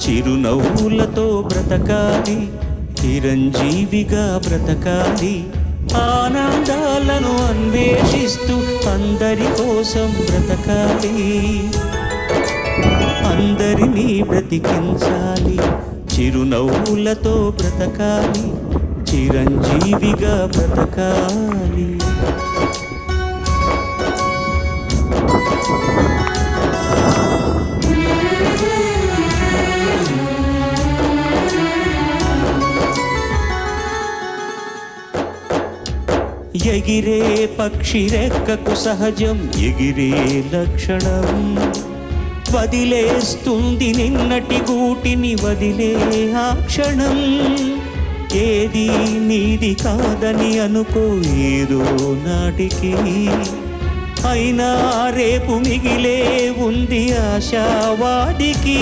చిరునవ్వులతో బ్రతకాలి, చిరంజీవిగా బ్రతకాలి, ఆనందాలను అన్వేషిస్తూ అందరి కోసం బ్రతకాలి, అందరినీ బ్రతికించాలి, చిరునవ్వులతో బ్రతకాలి, చిరంజీవిగా బ్రతకాలి. ఎగిరే పక్షి రెక్కకు సహజం ఎగిరే లక్షణం, వదిలేస్తుంది నిన్నటి గూటిని వదిలే ఆ క్షణం. ఏది నీది కాదని అనుకో ఏదో నాటికి, అయినా రేపు మిగిలే ఉంది ఆశావాదికి.